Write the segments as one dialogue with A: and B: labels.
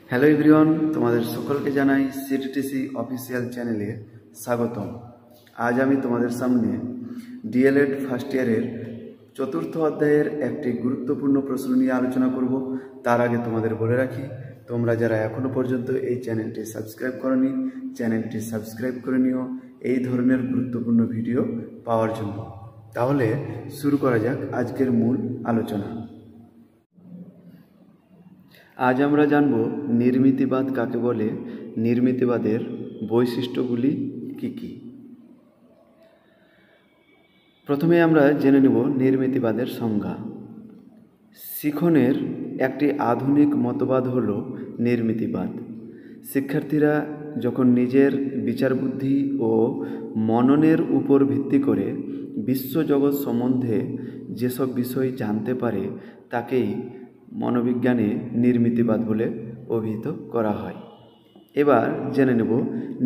A: Hello everyone, তোমাদের সকলকে জানাই সিটিটিসি অফিসিয়াল চ্যানেলে স্বাগতম। আজ আমি তোমাদের সামনে ডিএলএড ফার্স্ট ইয়ারের চতুর্থ অধ্যায়ের একটি গুরুত্বপূর্ণ প্রশ্ন নিয়ে আলোচনা করব। তার আগে তোমাদের বলে রাখি, তোমরা যারা এখনও পর্যন্ত এই চ্যানেলটি সাবস্ক্রাইব করনি, চ্যানেলটি সাবস্ক্রাইব করে নিও এই ধরনের গুরুত্বপূর্ণ ভিডিও পাওয়ার জন্য। তাহলে শুরু করা যাক আজকের মূল আলোচনা। আজ আমরা জানব নির্মিতিবাদ কাকে বলে, নির্মিতিবাদের বৈশিষ্ট্যগুলি কি কি। প্রথমে আমরা জেনে নেব নির্মিতিবাদের সংজ্ঞা। শিখনের একটি আধুনিক মতবাদ হল নির্মিতিবাদ। শিক্ষার্থীরা যখন নিজের বিচার বুদ্ধি ও মননের উপর ভিত্তি করে বিশ্বজগৎ সম্বন্ধে যেসব বিষয় জানতে পারে তাকেই মনোবিজ্ঞানে নির্মিতিবাদ বলে অভিহিত করা হয়। এবার জেনে নেব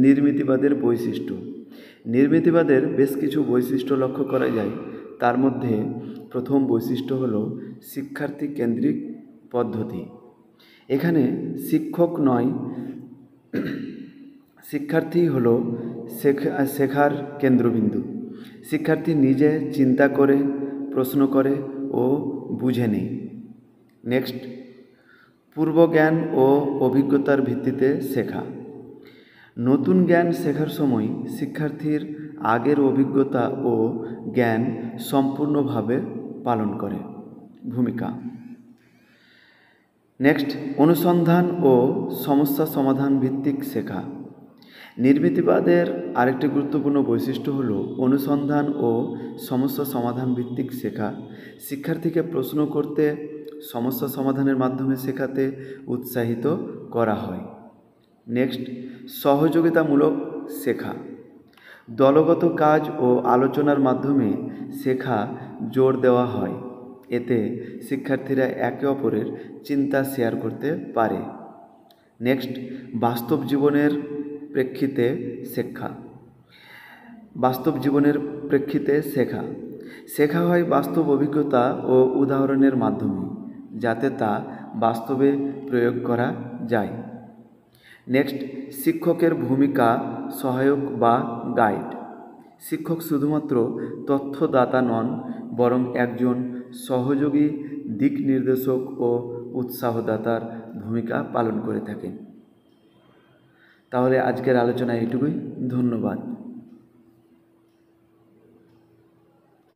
A: নির্মিতিবাদের বৈশিষ্ট্য। নির্মিতিবাদের বেশ কিছু বৈশিষ্ট্য লক্ষ্য করা যায়। তার মধ্যে প্রথম বৈশিষ্ট্য হল শিক্ষার্থী কেন্দ্রিক পদ্ধতি। এখানে শিক্ষক নয়, শিক্ষার্থী হল শেখার কেন্দ্রবিন্দু। শিক্ষার্থী নিজে চিন্তা করে, প্রশ্ন করে ও বুঝে নেয়। নেক্সট, পূর্বজ্ঞান ও অভিজ্ঞতার ভিত্তিতে শেখা। নতুন জ্ঞান শেখার সময় শিক্ষার্থীর আগের অভিজ্ঞতা ও জ্ঞান সম্পূর্ণভাবে পালন করে ভূমিকা। নেক্সট, অনুসন্ধান ও সমস্যা সমাধান ভিত্তিক শেখা। নির্মিতিবাদের আরেকটি গুরুত্বপূর্ণ বৈশিষ্ট্য হল অনুসন্ধান ও সমস্যা সমাধান ভিত্তিক শেখা। শিক্ষার্থীকে প্রশ্ন করতে, সমস্যা সমাধানের মাধ্যমে শেখাতে উৎসাহিত করা হয়। নেক্সট, সহযোগিতামূলক শেখা। দলগত কাজ ও আলোচনার মাধ্যমে শেখা জোর দেওয়া হয়। এতে শিক্ষার্থীরা একে অপরের চিন্তা শেয়ার করতে পারে। নেক্সট, বাস্তব জীবনের প্রেক্ষিতে শেখা। বাস্তব জীবনের প্রেক্ষিতে শেখা। শেখা হয় বাস্তব অভিজ্ঞতা ও উদাহরণের মাধ্যমে, যাতে তা বাস্তবে প্রয়োগ করা যায়। নেক্সট, শিক্ষকের ভূমিকা সহায়ক বা গাইড। শিক্ষক শুধুমাত্র তথ্যদাতা নন, বরং একজন সহযোগী, দিক নির্দেশক ও উৎসাহদাতার ভূমিকা পালন করে থাকেন। তাহলে আজকের আলোচনা এইটুকুই। ধন্যবাদ।